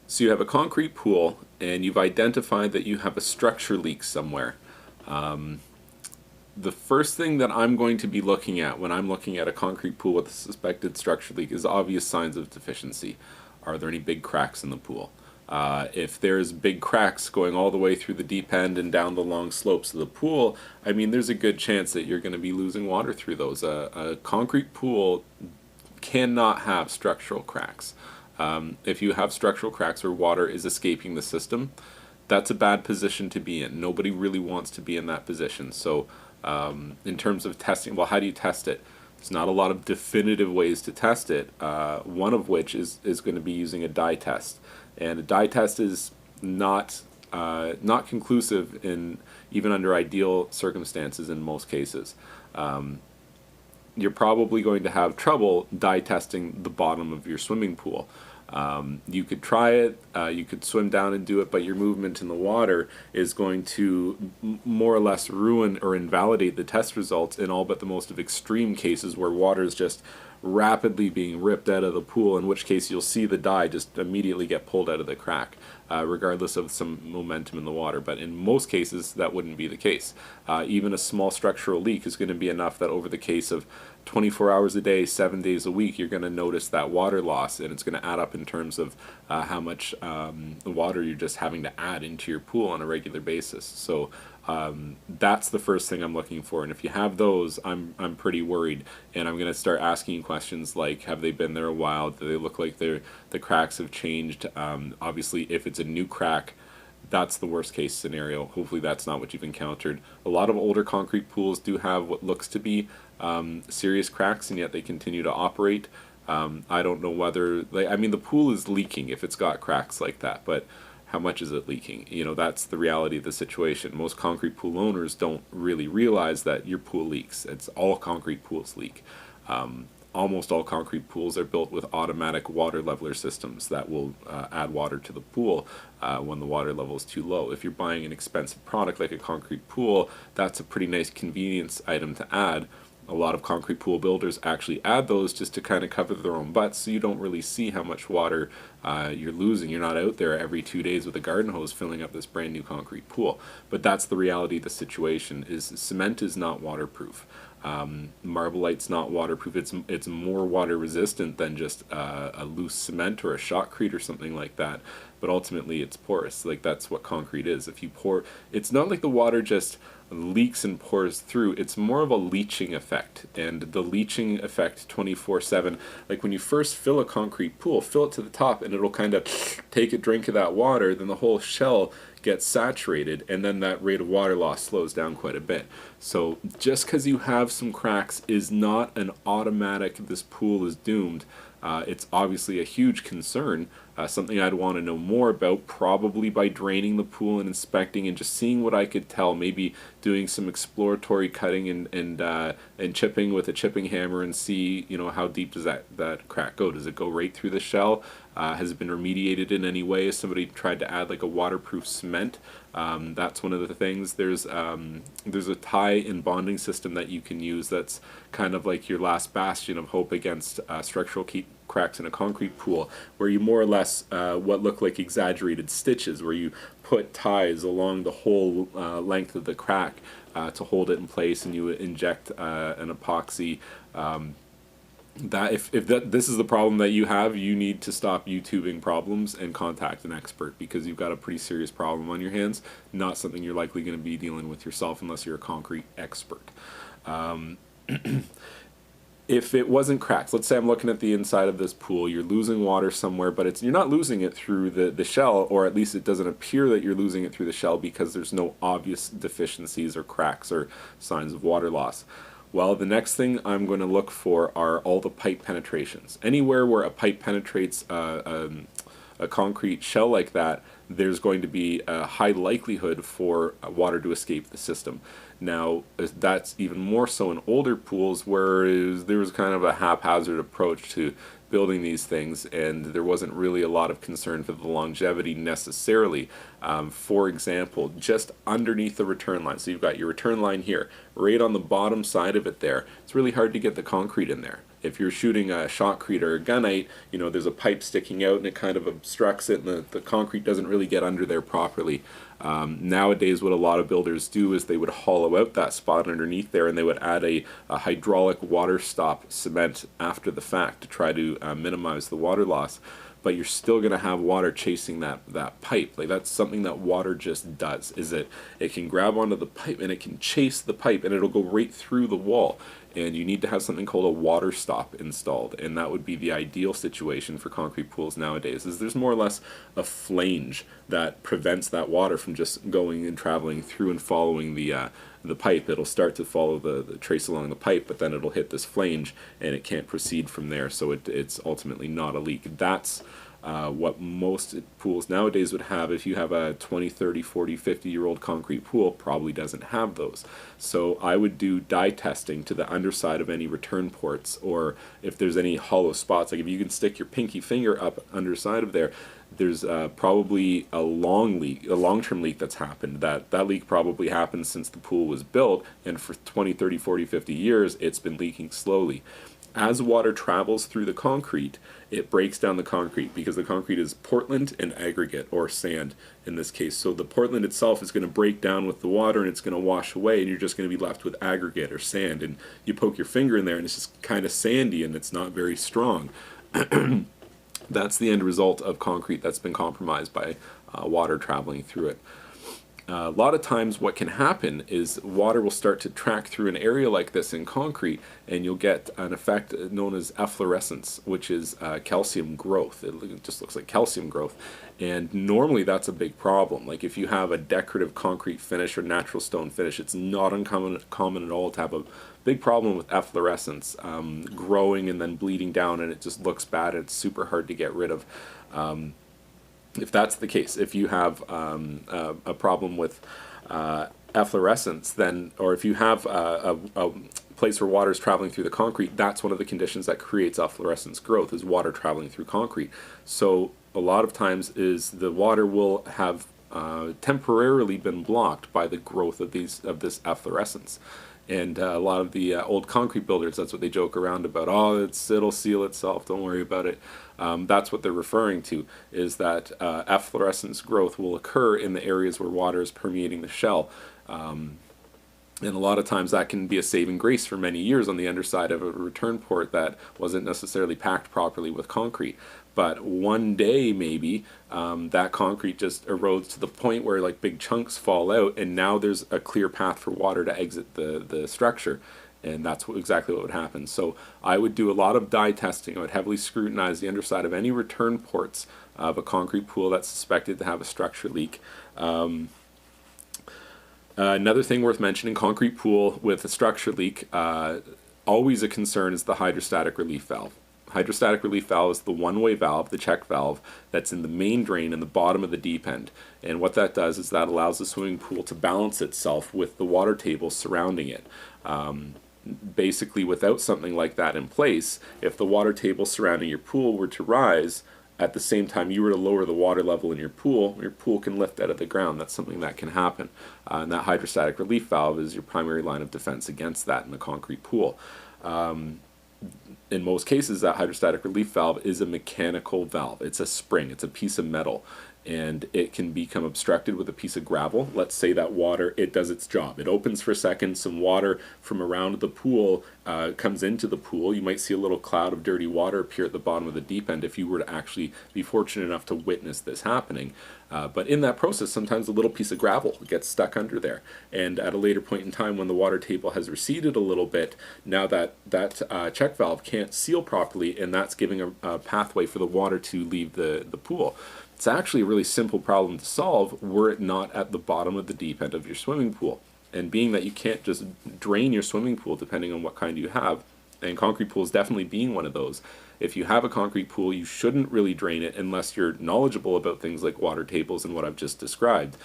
So you have a concrete pool and you've identified that you have a structure leak somewhere. The first thing that I'm going to be looking at when I'm looking at a concrete pool with a suspected structure leak is obvious signs of deficiency. Are there any big cracks in the pool? If there's big cracks going all the way through the deep end and down the long slopes of the pool, I mean, there's a good chance that you're going to be losing water through those. A concrete pool cannot have structural cracks. If you have structural cracks where water is escaping the system, that's a bad position to be in. Nobody really wants to be in that position. So in terms of testing, well, how do you test it? There's not a lot of definitive ways to test it, one of which is going to be using a dye test. And a dye test is not conclusive in even under ideal circumstances in most cases. You're probably going to have trouble dye testing the bottom of your swimming pool. You could try it, you could swim down and do it, but your movement in the water is going to more or less ruin or invalidate the test results in all but the most of extreme cases where water is just rapidly being ripped out of the pool, in which case you'll see the dye just immediately get pulled out of the crack, regardless of some momentum in the water. But in most cases, that wouldn't be the case. Even a small structural leak is going to be enough that over the case of 24 hours a day, 7 days a week, you're going to notice that water loss, and it's going to add up in terms of how much water you're just having to add into your pool on a regular basis. So that's the first thing I'm looking for, and if you have those, I'm pretty worried, and I'm going to start asking you questions like, have they been there a while? Do they look like the cracks have changed? Obviously, if it's a new crack, that's the worst case scenario. Hopefully that's not what you've encountered. A lot of older concrete pools do have what looks to be serious cracks, and yet they continue to operate. I don't know whether, I mean, the pool is leaking if it's got cracks like that, but how much is it leaking? You know, that's the reality of the situation. Most concrete pool owners don't really realize that your pool leaks. It's all concrete pools leak. Almost all concrete pools are built with automatic water leveler systems that will add water to the pool when the water level is too low. If you're buying an expensive product like a concrete pool, that's a pretty nice convenience item to add. A lot of concrete pool builders actually add those just to kind of cover their own butts, so you don't really see how much water you're losing. You're not out there every 2 days with a garden hose filling up this brand new concrete pool. But that's the reality of the situation. Is cement is not waterproof. Marbolite's not waterproof. It's more water resistant than just a loose cement or a shotcrete or something like that. But ultimately, it's porous. Like, that's what concrete is. If you pour, it's not like the water just leaks and pours through. It's more of a leaching effect, and the leaching effect 24/7. Like when you first fill a concrete pool, fill it to the top, and it'll kind of take a drink of that water. Then the whole shell gets saturated, and then that rate of water loss slows down quite a bit. So just because you have some cracks is not an automatic this pool is doomed. It's obviously a huge concern, something I'd want to know more about, probably by draining the pool and inspecting and just seeing what I could tell, maybe doing some exploratory cutting and chipping with a chipping hammer and see, you know, how deep does that crack go? Does it go right through the shell? Has it been remediated in any way? Has somebody tried to add like a waterproof cement? That's one of the things. There's a tie and bonding system that you can use that's kind of like your last bastion of hope against structural cracks in a concrete pool, where you more or less what look like exaggerated stitches, where you put ties along the whole length of the crack to hold it in place, and you inject an epoxy. That if this is the problem that you have, you need to stop YouTubing problems and contact an expert, because you've got a pretty serious problem on your hands, not something you're likely going to be dealing with yourself unless you're a concrete expert. If it wasn't cracks, let's say I'm looking at the inside of this pool, you're losing water somewhere, but you're not losing it through the shell, or at least it doesn't appear that you're losing it through the shell because there's no obvious deficiencies or cracks or signs of water loss. Well, the next thing I'm going to look for are all the pipe penetrations. Anywhere where a pipe penetrates a concrete shell like that, there's going to be a high likelihood for water to escape the system. Now, that's even more so in older pools, where there was kind of a haphazard approach to building these things, and there wasn't really a lot of concern for the longevity necessarily. For example, just underneath the return line, so you've got your return line here, right on the bottom side of it there, it's really hard to get the concrete in there. If you're shooting a shotcrete or a gunite, there's a pipe sticking out and it kind of obstructs it, and the concrete doesn't really get under there properly. Nowadays, what a lot of builders do is they would hollow out that spot underneath there, and they would add a hydraulic water stop cement after the fact to try to minimize the water loss. But you're still going to have water chasing that pipe. Like, that's something that water just does, is it can grab onto the pipe and it can chase the pipe, and it'll go right through the wall. And you need to have something called a water stop installed, and that would be the ideal situation for concrete pools nowadays. Is there's more or less a flange that prevents that water from just going and traveling through and following the pipe. It'll start to follow the trace along the pipe, but then it'll hit this flange and it can't proceed from there, so it's ultimately not a leak. That's what most pools nowadays would have. If you have a 20, 30, 40, 50-year-old concrete pool, probably doesn't have those. So I would do dye testing to the underside of any return ports, or if there's any hollow spots, like if you can stick your pinky finger up underside of there, there's probably a long-term leak that's happened. That leak probably happened since the pool was built, and for 20, 30, 40, 50 years, it's been leaking slowly. As water travels through the concrete, it breaks down the concrete, because the concrete is Portland and aggregate, or sand in this case. So the Portland itself is going to break down with the water and it's going to wash away, and you're just going to be left with aggregate or sand. And you poke your finger in there and it's just kind of sandy and it's not very strong. That's the end result of concrete that's been compromised by water traveling through it. A lot of times what can happen is water will start to track through an area like this in concrete, and you'll get an effect known as efflorescence, which is calcium growth. It just looks like calcium growth, and normally that's a big problem. Like if you have a decorative concrete finish or natural stone finish, it's not uncommon at all to have a big problem with efflorescence growing and then bleeding down, and it just looks bad. It's super hard to get rid of. If that's the case, if you have a problem with efflorescence, then, or if you have a place where water is traveling through the concrete, that's one of the conditions that creates efflorescence growth, is water traveling through concrete. So a lot of times is the water will have temporarily been blocked by the growth of this efflorescence. And a lot of the old concrete builders, that's what they joke around about. Oh, it'll seal itself, don't worry about it. That's what they're referring to, is that efflorescence growth will occur in the areas where water is permeating the shell. And a lot of times that can be a saving grace for many years on the underside of a return port that wasn't necessarily packed properly with concrete. But one day, maybe, that concrete just erodes to the point where like big chunks fall out, and now there's a clear path for water to exit the structure. And that's exactly what would happen. So I would do a lot of dye testing. I would heavily scrutinize the underside of any return ports of a concrete pool that's suspected to have a structure leak. Another thing worth mentioning, concrete pool with a structure leak, always a concern is the hydrostatic relief valve. Hydrostatic relief valve is the one-way valve, the check valve, that's in the main drain in the bottom of the deep end. And what that does is that allows the swimming pool to balance itself with the water table surrounding it. Basically, without something like that in place, if the water table surrounding your pool were to rise, at the same time you were to lower the water level in your pool can lift out of the ground. That's something that can happen. And that hydrostatic relief valve is your primary line of defense against that in a concrete pool. In most cases, that hydrostatic relief valve is a mechanical valve. It's a spring, it's a piece of metal, and it can become obstructed with a piece of gravel. Let's say that water, it does its job. It opens for a second, some water from around the pool comes into the pool. You might see a little cloud of dirty water appear at the bottom of the deep end if you were to actually be fortunate enough to witness this happening. But in that process, sometimes a little piece of gravel gets stuck under there. And at a later point in time, when the water table has receded a little bit, now that check valve can't seal properly, and that's giving a pathway for the water to leave the pool. It's actually a really simple problem to solve were it not at the bottom of the deep end of your swimming pool. And being that you can't just drain your swimming pool depending on what kind you have, and concrete pools definitely being one of those, if you have a concrete pool, you shouldn't really drain it unless you're knowledgeable about things like water tables and what I've just described,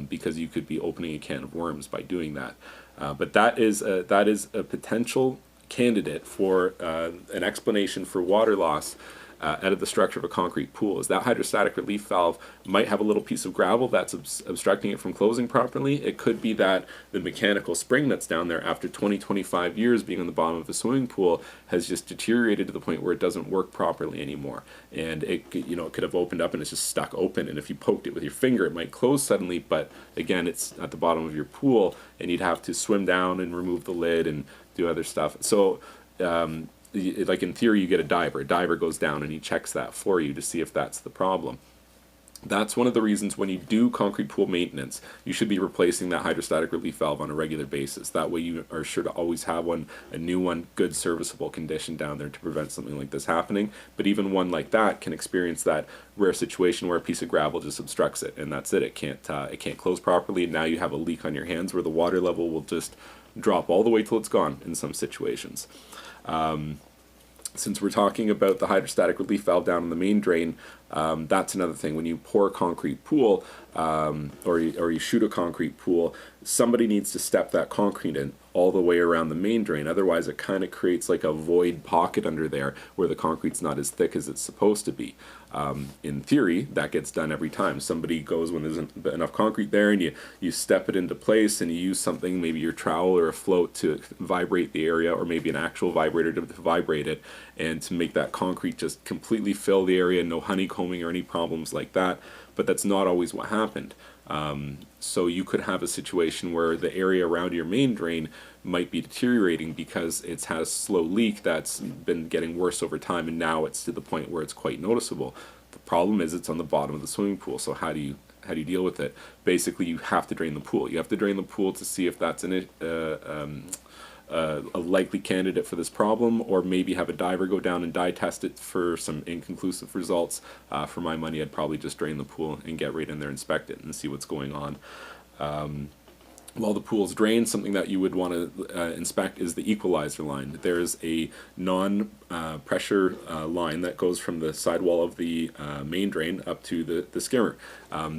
because you could be opening a can of worms by doing that. But that is a potential candidate for an explanation for water loss out of the structure of a concrete pool is that hydrostatic relief valve might have a little piece of gravel that's obstructing it from closing properly. It could be that the mechanical spring that's down there after 20-25 years being on the bottom of a swimming pool has just deteriorated to the point where it doesn't work properly anymore, and it could have opened up and it's just stuck open, and if you poked it with your finger it might close suddenly, but again it's at the bottom of your pool and you'd have to swim down and remove the lid and do other stuff. So like in theory you get a diver goes down and he checks that for you to see if that's the problem. That's one of the reasons when you do concrete pool maintenance, you should be replacing that hydrostatic relief valve on a regular basis. That way you are sure to always have a new one, good serviceable condition down there to prevent something like this happening. But even one like that can experience that rare situation where a piece of gravel just obstructs it, and that's it. It can't close properly, and now you have a leak on your hands where the water level will just drop all the way till it's gone in some situations. Since we're talking about the hydrostatic relief valve down in the main drain, that's another thing. When you pour a concrete pool or you shoot a concrete pool, somebody needs to step that concrete in all the way around the main drain. Otherwise it kind of creates like a void pocket under there where the concrete's not as thick as it's supposed to be. In theory, that gets done every time. Somebody goes when there's enough concrete there and you step it into place and you use something, maybe your trowel or a float to vibrate the area, or maybe an actual vibrator to vibrate it, and to make that concrete just completely fill the area, no honeycombing or any problems like that. But that's not always what happened. So you could have a situation where the area around your main drain might be deteriorating because it has a slow leak that's been getting worse over time, and now it's to the point where it's quite noticeable. The problem is it's on the bottom of the swimming pool, so how do you deal with it? Basically, you have to drain the pool. You have to drain the pool to see if that's a likely candidate for this problem, or maybe have a diver go down and dye test it for some inconclusive results. For my money, I'd probably just drain the pool and get right in there, inspect it, and see what's going on. While the pool's drained, something that you would want to inspect is the equalizer line. There's a non-pressure line that goes from the sidewall of the main drain up to the skimmer.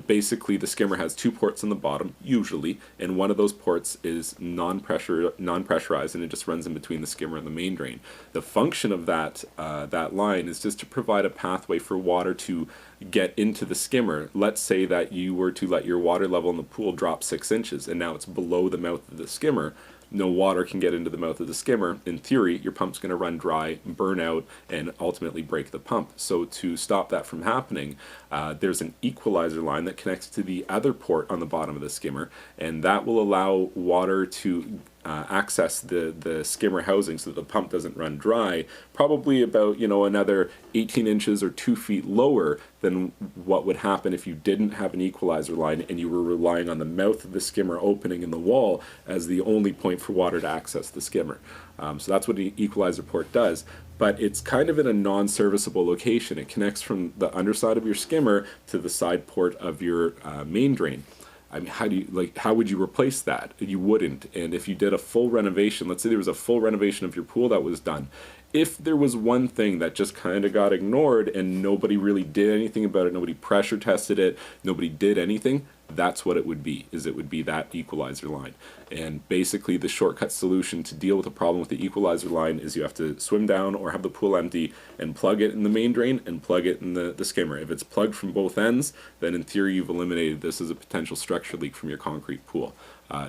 Basically, the skimmer has two ports on the bottom, usually, and one of those ports is non-pressurized, and it just runs in between the skimmer and the main drain. The function of that line is just to provide a pathway for water to get into the skimmer. Let's say that you were to let your water level in the pool drop 6 inches, and now it's below the mouth of the skimmer. No water can get into the mouth of the skimmer. In theory, your pump's going to run dry, burn out, and ultimately break the pump. So to stop that from happening, there's an equalizer line that connects to the other port on the bottom of the skimmer, and that will allow water to access the skimmer housing so that the pump doesn't run dry, probably about another 18 inches or 2 feet lower than what would happen if you didn't have an equalizer line and you were relying on the mouth of the skimmer opening in the wall as the only point for water to access the skimmer. So that's what the equalizer port does, but it's kind of in a non-serviceable location. It connects from the underside of your skimmer to the side port of your main drain. I mean, how would you replace that? You wouldn't. And if you did a full renovation, let's say there was a full renovation of your pool that was done, if there was one thing that just kind of got ignored and nobody really did anything about it, nobody pressure tested it, nobody did anything, that's what it would be, it would be that equalizer line. And basically the shortcut solution to deal with a problem with the equalizer line is you have to swim down or have the pool empty and plug it in the main drain and plug it in the skimmer. If it's plugged from both ends, then in theory you've eliminated this as a potential structure leak from your concrete pool.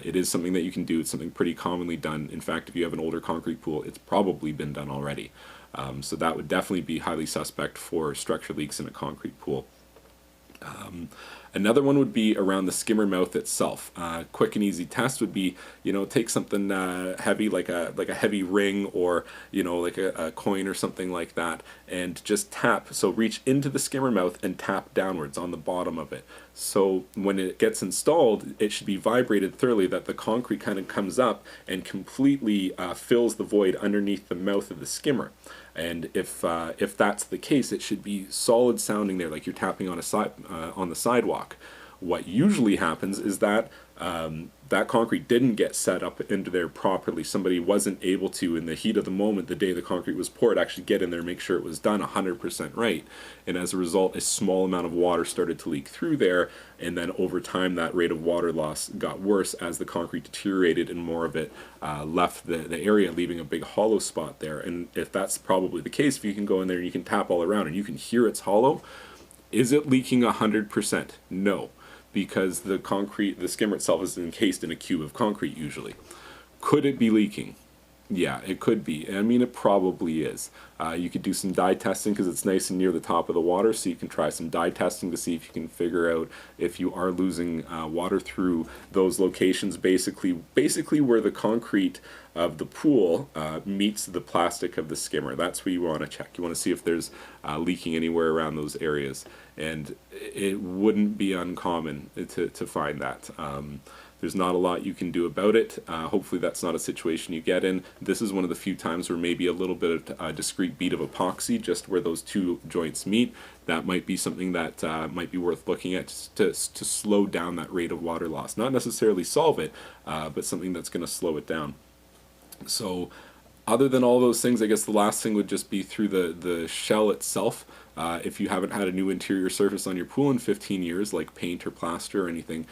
It is something that you can do. It's something pretty commonly done. In fact, if you have an older concrete pool, it's probably been done already. So that would definitely be highly suspect for structure leaks in a concrete pool. Another one would be around the skimmer mouth itself. Quick and easy test would be, take something heavy like a heavy ring, or like a coin or something like that, and just tap. So reach into the skimmer mouth and tap downwards on the bottom of it. So when it gets installed, it should be vibrated thoroughly, that the concrete kind of comes up and completely fills the void underneath the mouth of the skimmer. And if that's the case, it should be solid sounding there, like you're tapping on the sidewalk. What usually happens is that that concrete didn't get set up into there properly. Somebody wasn't able to, in the heat of the moment, the day the concrete was poured, actually get in there and make sure it was done 100% right. And as a result, a small amount of water started to leak through there, and then over time that rate of water loss got worse as the concrete deteriorated and more of it left the area, leaving a big hollow spot there. And if that's probably the case, if you can go in there and you can tap all around and you can hear it's hollow, is it leaking 100%? No, because the concrete, the skimmer itself is encased in a cube of concrete usually. Could it be leaking? Yeah, it could be. I mean, it probably is. You could do some dye testing because it's nice and near the top of the water, so you can try some dye testing to see if you can figure out if you are losing water through those locations, basically where the concrete of the pool meets the plastic of the skimmer. That's where you want to check. You want to see if there's leaking anywhere around those areas, and it wouldn't be uncommon to find that. There's not a lot you can do about it. Hopefully that's not a situation you get in. This is one of the few times where maybe a little bit of a discrete bead of epoxy just where those two joints meet. That might be something that might be worth looking at to slow down that rate of water loss. Not necessarily solve it, but something that's going to slow it down. So other than all those things, I guess the last thing would just be through the shell itself. If you haven't had a new interior surface on your pool in 15 years, like paint or plaster or anything,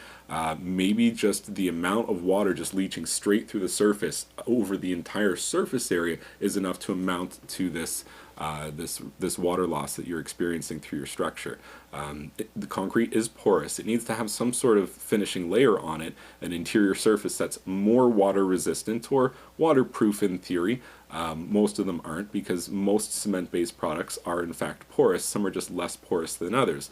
maybe just the amount of water just leaching straight through the surface over the entire surface area is enough to amount to this this water loss that you're experiencing through your structure. The concrete is porous. It needs to have some sort of finishing layer on it, an interior surface that's more water resistant or waterproof in theory. Most of them aren't, because most cement-based products are in fact porous. Some are just less porous than others.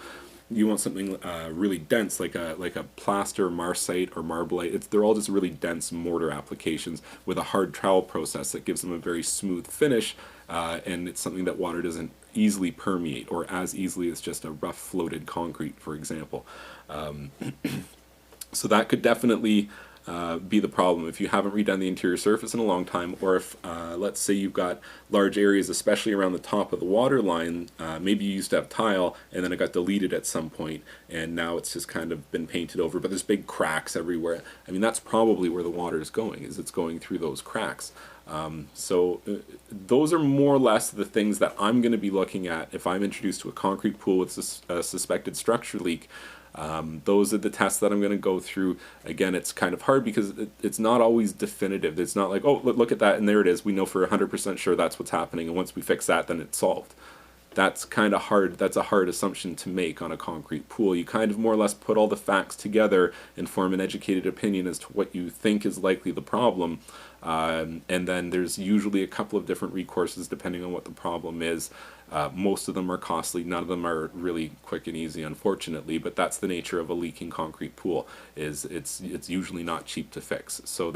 You want something really dense, like a plaster, marcite, or marblite. They're all just really dense mortar applications with a hard trowel process that gives them a very smooth finish, and it's something that water doesn't easily permeate, or as easily as just a rough floated concrete, for example. So that could definitely be the problem if you haven't redone the interior surface in a long time, or if let's say you've got large areas, especially around the top of the water line. Maybe you used to have tile and then it got deleted at some point and now it's just kind of been painted over, but there's big cracks everywhere. I mean, that's probably where the water is going, is it's going through those cracks. Those are more or less the things that I'm going to be looking at if I'm introduced to a concrete pool with a suspected structure leak. Those are the tests that I'm going to go through. Again, it's kind of hard because it's not always definitive. It's not like, oh, look at that and there it is. We know for 100% sure that's what's happening, and once we fix that, then it's solved. That's kind of hard. That's a hard assumption to make on a concrete pool. You kind of more or less put all the facts together and form an educated opinion as to what you think is likely the problem. And then there's usually a couple of different recourses depending on what the problem is. Most of them are costly. None of them are really quick and easy, unfortunately. But that's the nature of a leaking concrete pool. Is it's usually not cheap to fix. So